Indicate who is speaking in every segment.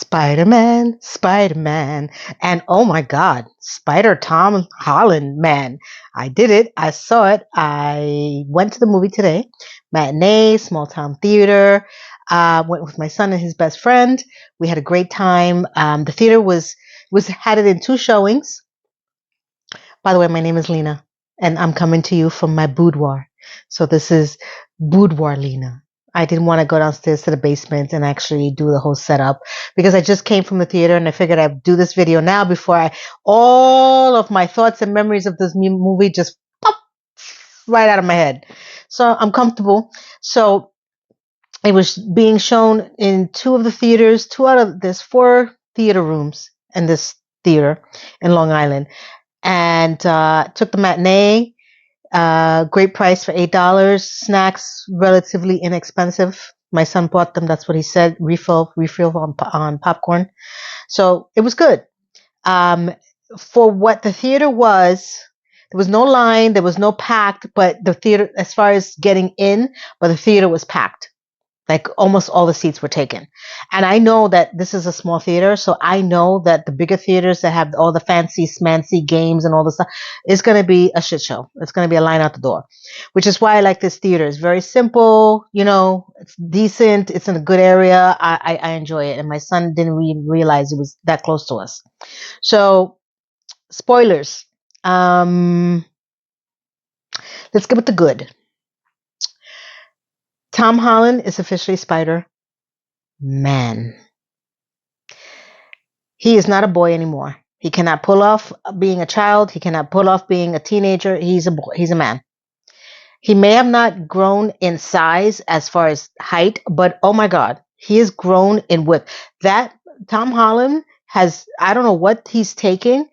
Speaker 1: Spider-Man, Spider-Man, and oh my God, Spider Tom Holland, man. I did it. I saw it. I went to the movie today, matinee, small town theater. Went with my son and his best friend. We had a great time. The theater was had it in two showings. By the way, my name is Lena, and I'm coming to you from my boudoir. So this is boudoir Lena. I didn't want to go downstairs to the basement and actually do the whole setup because I just came from the theater and I figured I'd do this video now before all of my thoughts and memories of this movie just pop right out of my head. So I'm comfortable. So it was being shown in two of the theaters, there's four theater rooms in this theater in Long Island, and took the matinee. Great price for $8. Snacks relatively inexpensive. My son bought them. That's what he said. Refill on popcorn. So it was good. Um, for what the theater was, there was no line. There was no packed, but the theater, as far as getting in, but the theater was packed. Like almost all the seats were taken. And I know that this is a small theater, so I know that the bigger theaters that have all the fancy smancy games and all the stuff is going to be a shit show. It's going to be a line out the door, which is why I like this theater. It's very simple, it's decent. It's in a good area. I enjoy it. And my son didn't realize it was that close to us. So spoilers. Let's get with the good. Tom Holland is officially Spider-Man. He is not a boy anymore. He cannot pull off being a child. He cannot pull off being a teenager. He's a boy. He's a man. He may have not grown in size as far as height, but oh my God, he has grown in width. That Tom Holland I don't know what he's taking,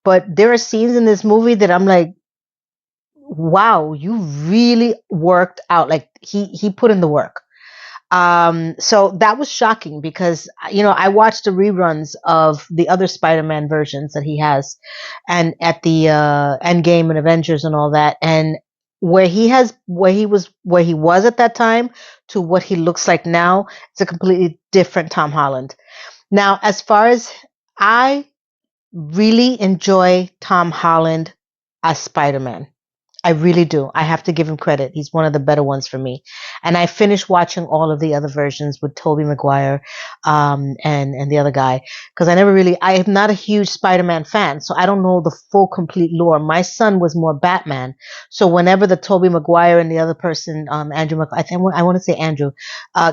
Speaker 1: but there are scenes in this movie that I'm like, wow, you really worked out. Like he put in the work. So that was shocking because, I watched the reruns of the other Spider-Man versions that he has and at the, Endgame and Avengers and all that. And where he was at that time to what he looks like now, it's a completely different Tom Holland. Now, as far as I really enjoy Tom Holland as Spider-Man. I really do. I have to give him credit. He's one of the better ones for me. And I finished watching all of the other versions with Tobey Maguire and the other guy because I am not a huge Spider-Man fan, so I don't know the full complete lore. My son was more Batman, so whenever the Tobey Maguire and the other person, Andrew, I want to say Andrew,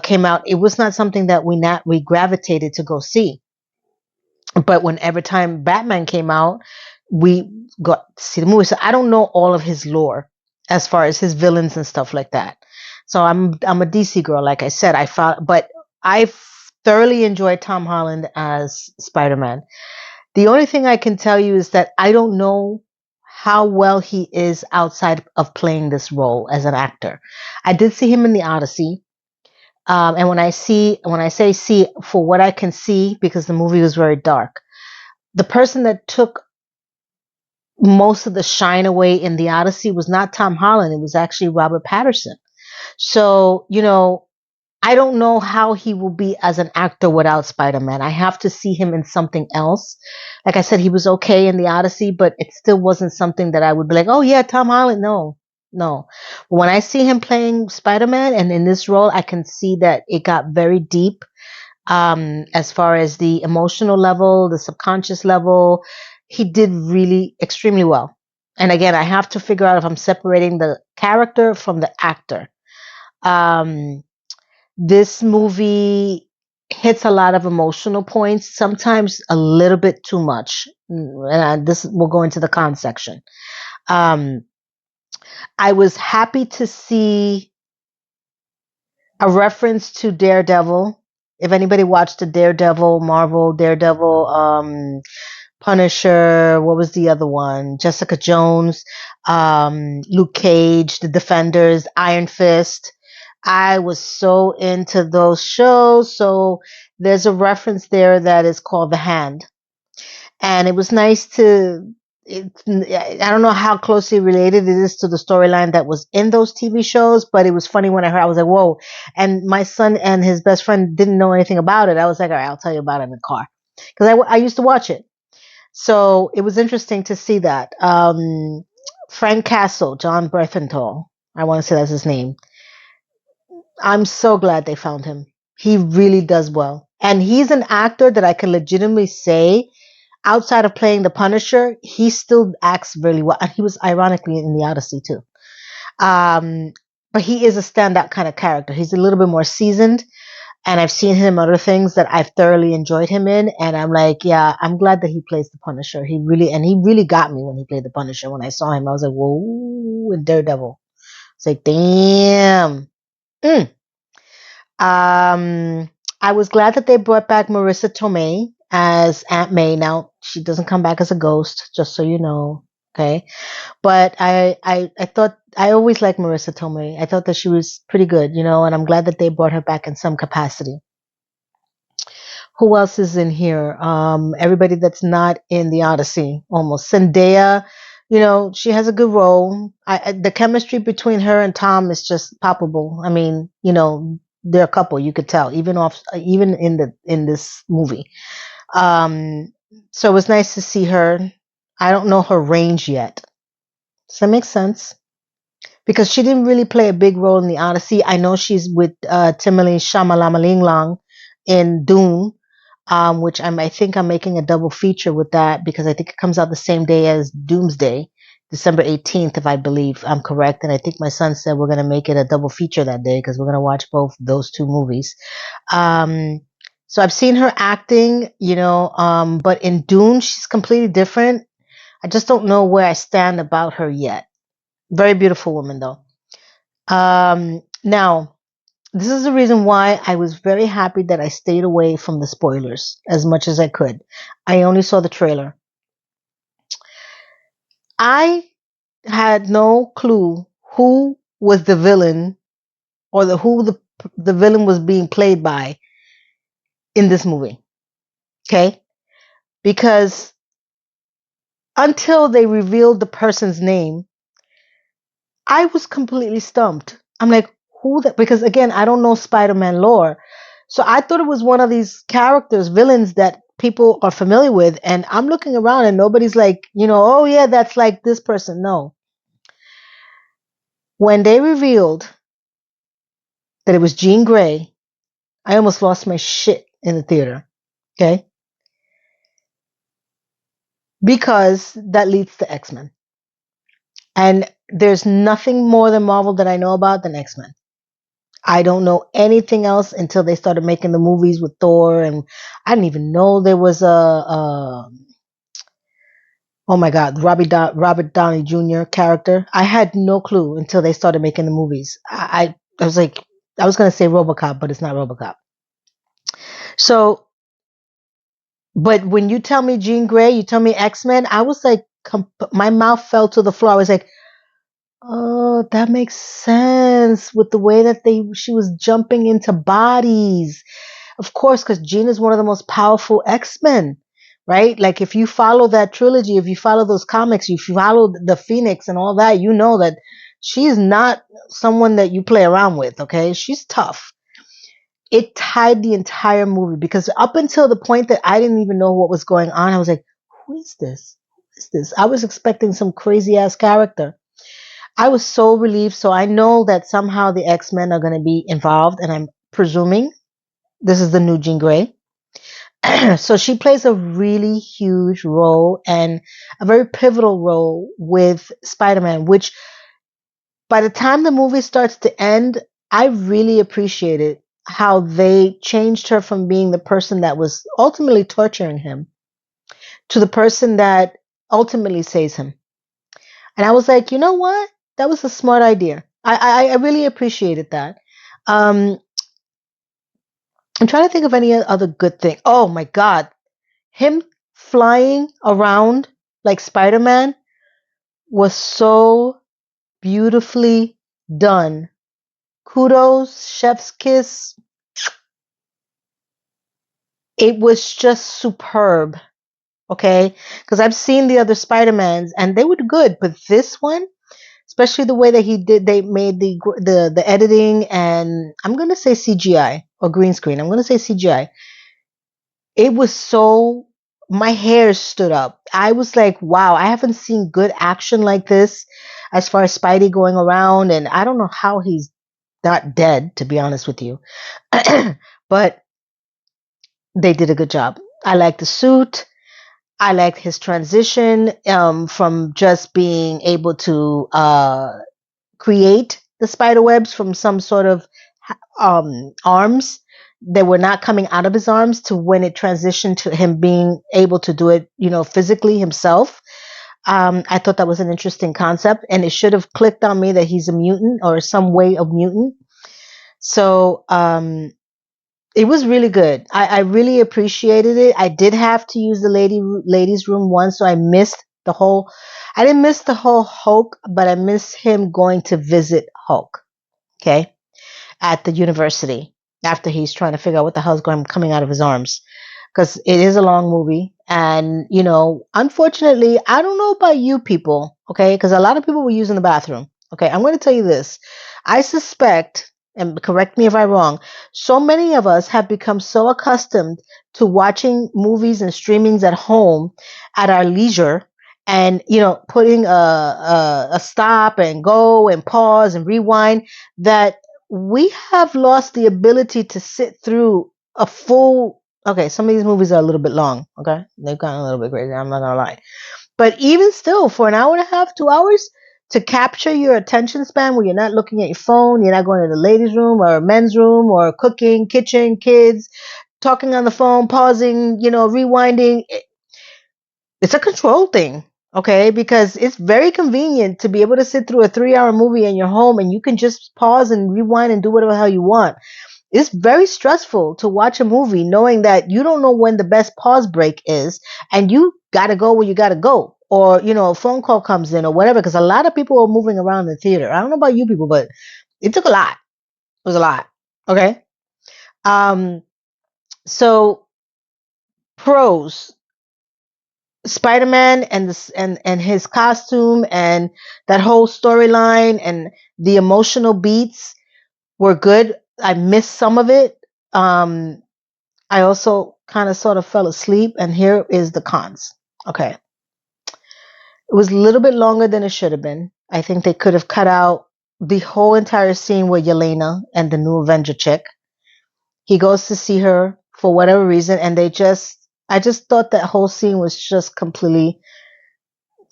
Speaker 1: came out, it was not something that we gravitated to go see. But whenever time Batman came out, we got to see the movie. So I don't know all of his lore as far as his villains and stuff like that. So I'm a DC girl, like I said. But I thoroughly enjoyed Tom Holland as Spider-Man. The only thing I can tell you is that I don't know how well he is outside of playing this role as an actor. I did see him in the Odyssey. And when I say see, for what I can see, because the movie was very dark, the person that took most of the shine away in the Odyssey was not Tom Holland. It was actually Robert Pattinson. So, I don't know how he will be as an actor without Spider-Man. I have to see him in something else. Like I said, he was okay in the Odyssey, but it still wasn't something that I would be like, oh yeah, Tom Holland. No. When I see him playing Spider-Man and in this role, I can see that it got very deep as far as the emotional level, the subconscious level. He did really extremely well. And again, I have to figure out if I'm separating the character from the actor. This movie hits a lot of emotional points, sometimes a little bit too much. And this will go into the con section. I was happy to see a reference to Daredevil. If anybody watched the Marvel Daredevil, Punisher, what was the other one? Jessica Jones, Luke Cage, The Defenders, Iron Fist. I was so into those shows. So there's a reference there that is called The Hand. And it was nice to I don't know how closely related it is to the storyline that was in those TV shows, but it was funny when I heard. I was like, "Whoa!" And my son and his best friend didn't know anything about it. I was like, "All right, I'll tell you about it in the car," because I used to watch it. So it was interesting to see that. Frank Castle, John Brethenthal, I want to say that's his name. I'm so glad they found him. He really does well. And he's an actor that I can legitimately say, outside of playing the Punisher, he still acts really well. And he was ironically in the Odyssey too. Um, but he is a standout kind of character. He's a little bit more seasoned, and I've seen him in other things that I've thoroughly enjoyed him in. And I'm like, yeah, I'm glad that he plays the Punisher. He really got me when he played the Punisher. When I saw him, I was like, whoa, in Daredevil. It's like, damn. Mm. Um, I was glad that they brought back Marissa Tomei as Aunt May. Now she doesn't come back as a ghost, just so you know. Okay, but I thought I always liked Marissa Tomei. I thought that she was pretty good, and I'm glad that they brought her back in some capacity. Who else is in here? Everybody that's not in the Odyssey, almost. Zendaya, she has a good role. The chemistry between her and Tom is just palpable. I mean, they're a couple. You could tell, even in this movie. Um, so it was nice to see her. I don't know her range yet. Does that make sense? Because she didn't really play a big role in the Odyssey. I know she's with Timothy Chalamet in Dune, which I think I'm making a double feature with that because I think it comes out the same day as Doomsday, December 18th, if I believe I'm correct. And I think my son said we're going to make it a double feature that day because we're going to watch both those two movies. Um, so I've seen her acting, but in Dune, she's completely different. I just don't know where I stand about her yet. Very beautiful woman, though. Now, this is the reason why I was very happy that I stayed away from the spoilers as much as I could. I only saw the trailer. I had no clue who was the villain or who the villain was being played by in this movie. Okay? Because until they revealed the person's name, I was completely stumped. I'm like, who that? Because again, I don't know Spider-Man lore. So I thought it was one of these characters, villains that people are familiar with. And I'm looking around and nobody's like, oh yeah, that's like this person. No. When they revealed that it was Jean Grey, I almost lost my shit in the theater. Okay. Because that leads to X-Men. And there's nothing more than Marvel that I know about than X-Men. I don't know anything else until they started making the movies with Thor, and I didn't even know there was oh my God, Robert Downey Jr. character. I had no clue until they started making the movies. I was like, I was gonna say RoboCop, but it's not RoboCop. So, but when you tell me Jean Grey, you tell me X-Men, I was like, my mouth fell to the floor. I was like, oh, that makes sense with the way that she was jumping into bodies. Of course, because Jean is one of the most powerful X-Men, right? Like if you follow that trilogy, if you follow those comics, if you follow the Phoenix and all that, you know that she's not someone that you play around with, okay? She's tough. It tied the entire movie because up until the point that I didn't even know what was going on, I was like, who is this? Who is this? I was expecting some crazy ass character. I was so relieved. So I know that somehow the X-Men are going to be involved, and I'm presuming this is the new Jean Grey. So she plays a really huge role and a very pivotal role with Spider-Man, which by the time the movie starts to end, I really appreciated how they changed her from being the person that was ultimately torturing him to the person that ultimately saves him. And I was like, you know what? That was a smart idea. I really appreciated that. Um, I'm trying to think of any other good thing. Oh my God. Him flying around like Spider-Man was so beautifully done. Kudos, chef's kiss. It was just superb. Okay, because I've seen the other Spider-Mans and they were good, but this one, especially the way that they made the editing, and I'm gonna say CGI or green screen. I'm gonna say CGI. It was so, my hair stood up. I was like, wow, I haven't seen good action like this as far as Spidey going around, and I don't know how he's not dead, to be honest with you. But they did a good job. I like the suit. I liked his transition from just being able to create the spider webs from some sort of arms that were not coming out of his arms to when it transitioned to him being able to do it, physically himself. I thought that was an interesting concept, and it should have clicked on me that he's a mutant or some way of mutant. So it was really good. I really appreciated it. I did have to use the ladies' room once, so I missed the whole. I didn't miss the whole Hulk, but I missed him going to visit Hulk. Okay, at the university after he's trying to figure out what the hell's going coming out of his arms, because it is a long movie, and unfortunately, I don't know about you people, okay, because a lot of people were using the bathroom. Okay, I'm going to tell you this. I suspect, and correct me if I'm wrong, so many of us have become so accustomed to watching movies and streamings at home at our leisure, and putting a stop and go and pause and rewind, that we have lost the ability to sit through a full. Okay, some of these movies are a little bit long. Okay, they've gotten a little bit crazy, I'm not gonna lie, but even still, for an hour and a half, 2 hours, to capture your attention span where you're not looking at your phone, you're not going to the ladies room or men's room or cooking, kitchen, kids, talking on the phone, pausing, rewinding. It's a control thing. Okay, because it's very convenient to be able to sit through a 3-hour movie in your home and you can just pause and rewind and do whatever the hell you want. It's very stressful to watch a movie knowing that you don't know when the best pause break is, and you got to go where you got to go, or a phone call comes in or whatever, because a lot of people are moving around the theater. I don't know about you people, but it took a lot. It was a lot. Okay. um so pros: Spider-Man and this and his costume and that whole storyline and the emotional beats were good. I missed some of it. I also kind of sort of fell asleep, and here is the cons. Okay. It was a little bit longer than it should have been. I think they could have cut out the whole entire scene with Yelena and the new Avenger chick. He goes to see her for whatever reason, and I just thought that whole scene was just completely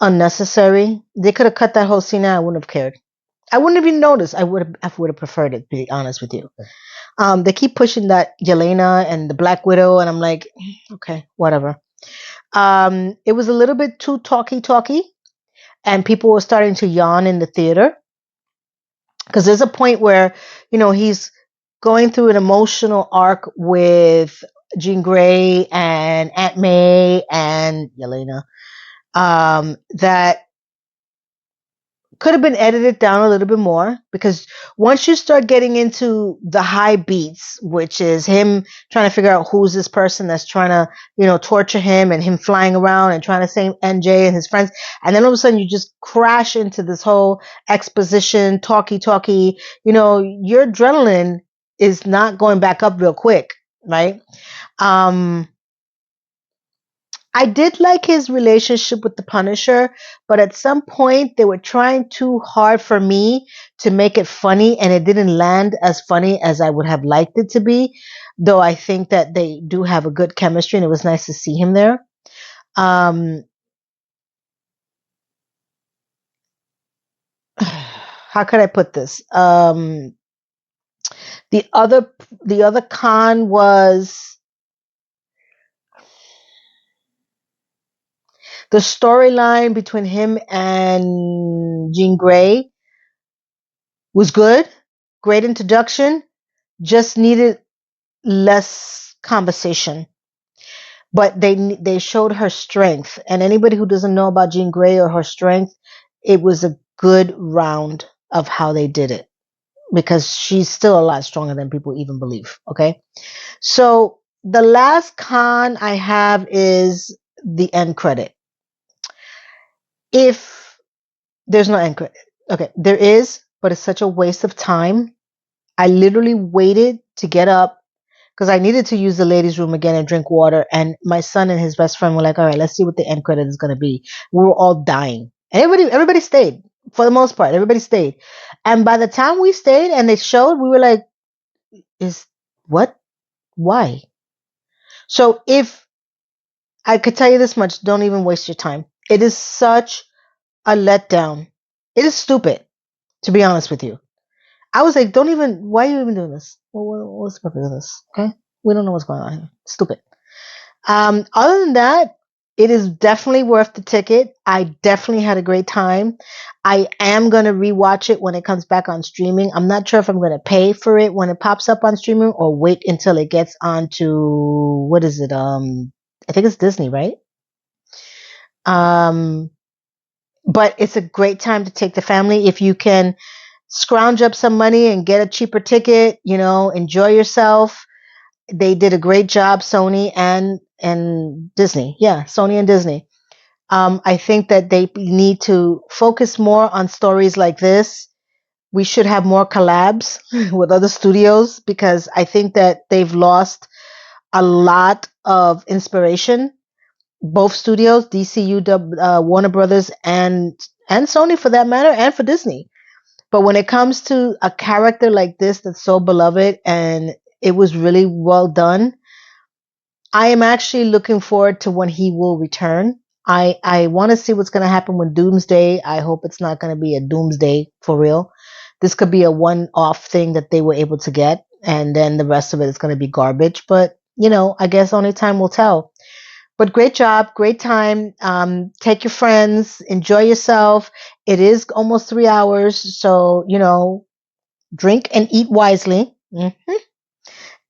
Speaker 1: unnecessary. They could have cut that whole scene out. I wouldn't have cared. I wouldn't have even noticed. I would have preferred it, to be honest with you. They keep pushing that Yelena and the Black Widow, and I'm like, okay, whatever. It was a little bit too talky, and people were starting to yawn in the theater, because there's a point where he's going through an emotional arc with Jean Grey and Aunt May and Yelena, that could have been edited down a little bit more, because once you start getting into the high beats, which is him trying to figure out who's this person that's trying to, torture him, and him flying around and trying to save NJ and his friends, and then all of a sudden you just crash into this whole exposition, talky, your adrenaline is not going back up real quick, right? Um, I did like his relationship with the Punisher, but at some point they were trying too hard for me to make it funny, and it didn't land as funny as I would have liked it to be. Though I think that they do have a good chemistry, and it was nice to see him there. Um, how could I put this? The other the other con was the storyline between him and Jean Grey was good, great introduction, just needed less conversation. But they showed her strength, and anybody who doesn't know about Jean Grey or her strength, it was a good round of how they did it, because she's still a lot stronger than people even believe. Okay, so the last con I have is the end credit. If there's no end credit, okay, there is, but it's such a waste of time. I literally waited to get up because I needed to use the ladies' room again and drink water. And my son and his best friend were like, "All right, let's see what the end credit is going to be." We were all dying. And everybody stayed for the most part. Everybody stayed. And by the time we stayed and they showed, we were like, "Is what? Why?" So if I could tell you this much, don't even waste your time. It is such a letdown. It is stupid, to be honest with you. I was like, don't even, why are you even doing this? What's the purpose of this? Okay. We don't know what's going on here. Stupid. Other than that, it is definitely worth the ticket. I definitely had a great time. I am going to rewatch it when it comes back on streaming. I'm not sure if I'm going to pay for it when it pops up on streaming or wait until it gets onto, what is it? I think it's Disney, right? Um, but it's a great time to take the family. If you can scrounge up some money and get a cheaper ticket, enjoy yourself. They did a great job, Sony and Disney. Yeah, Sony and Disney. I think that they need to focus more on stories like this. We should have more collabs with other studios because I think that they've lost a lot of inspiration. Both studios, DCU, Warner Brothers, and Sony for that matter, and for Disney. But when it comes to a character like this that's so beloved and it was really well done, I am actually looking forward to when he will return. I want to see what's going to happen with Doomsday. I hope it's not going to be a Doomsday for real. This could be a one-off thing that they were able to get, and then the rest of it is going to be garbage. But, I guess only time will tell. But great job, great time. Take your friends, enjoy yourself. It is almost 3 hours, so, drink and eat wisely.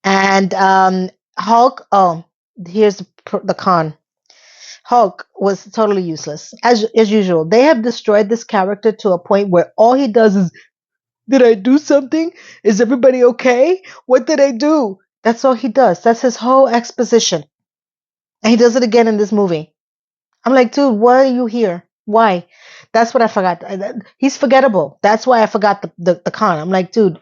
Speaker 1: And Hulk, oh, here's the con. Hulk was totally useless, as usual. They have destroyed this character to a point where all he does is, "Did I do something? Is everybody okay? What did I do?" That's all he does. That's his whole exposition. And he does it again in this movie. I'm like, dude, why are you here? Why? That's what I forgot. He's forgettable. That's why I forgot the con. I'm like, dude,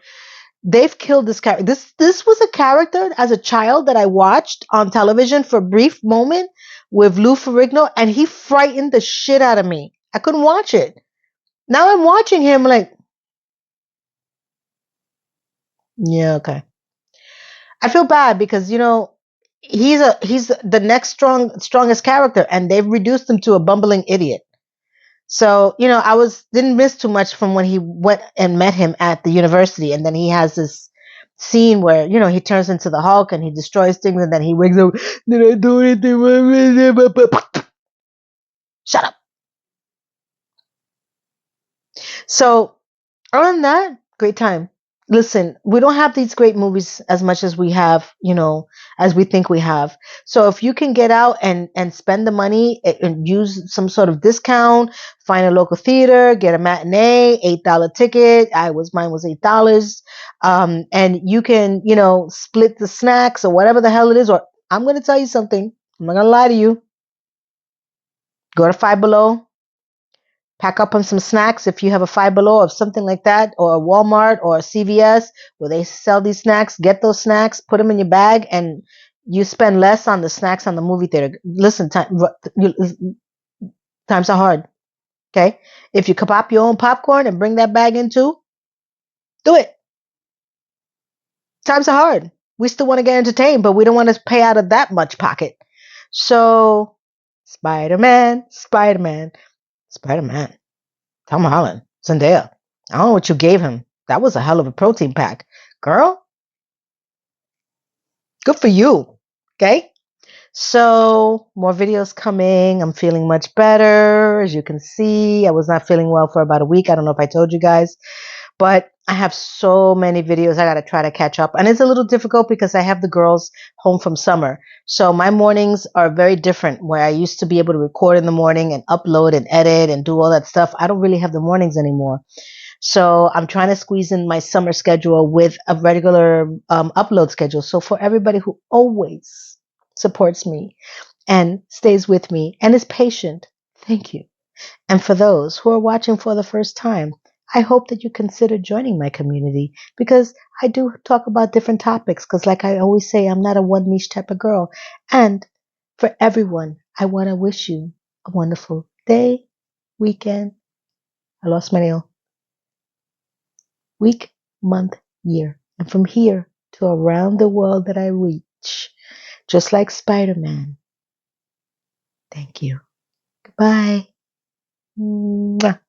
Speaker 1: they've killed this character. This was a character as a child that I watched on television for a brief moment with Lou Ferrigno, and he frightened the shit out of me. I couldn't watch it. Now I'm watching him like, yeah, okay. I feel bad because he's the next strongest character, and they've reduced him to a bumbling idiot. So, I didn't miss too much from when he went and met him at the university, and then he has this scene where, he turns into the Hulk and he destroys things, and then he wakes up, "Did I do anything?" Shut up. So, other than that, great time. Listen, we don't have these great movies as much as we have, as we think we have. So if you can get out and spend the money and use some sort of discount, find a local theater, get a matinee, $8 ticket. Mine was $8. And you can, split the snacks or whatever the hell it is. Or I'm going to tell you something. I'm not going to lie to you. Go to Five Below. Pack up on some snacks if you have a Five Below or something like that, or a Walmart or a CVS where they sell these snacks. Get those snacks, put them in your bag, and you spend less on the snacks on the movie theater. Listen, times are hard. Okay, if you could pop your own popcorn and bring that bag in too, do it. Times are hard. We still want to get entertained, but we don't want to pay out of that much pocket. So, Spider Man, Spider Man, Spider Man. Tom Holland, Zendaya. I don't know what you gave him. That was a hell of a protein pack. Girl, good for you. Okay? So, more videos coming. I'm feeling much better. As you can see, I was not feeling well for about a week. I don't know if I told you guys, but I have so many videos I got to try to catch up. And it's a little difficult because I have the girls home from summer. So my mornings are very different where I used to be able to record in the morning and upload and edit and do all that stuff. I don't really have the mornings anymore. So I'm trying to squeeze in my summer schedule with a regular upload schedule. So for everybody who always supports me and stays with me and is patient. Thank you. And for those who are watching for the first time, I hope that you consider joining my community because I do talk about different topics. Because, like I always say, I'm not a one niche type of girl. And for everyone, I want to wish you a wonderful day, weekend. I lost my nail. Week, month, year. And from here to around the world that I reach, just like Spider Man. Thank you. Goodbye. Mwah.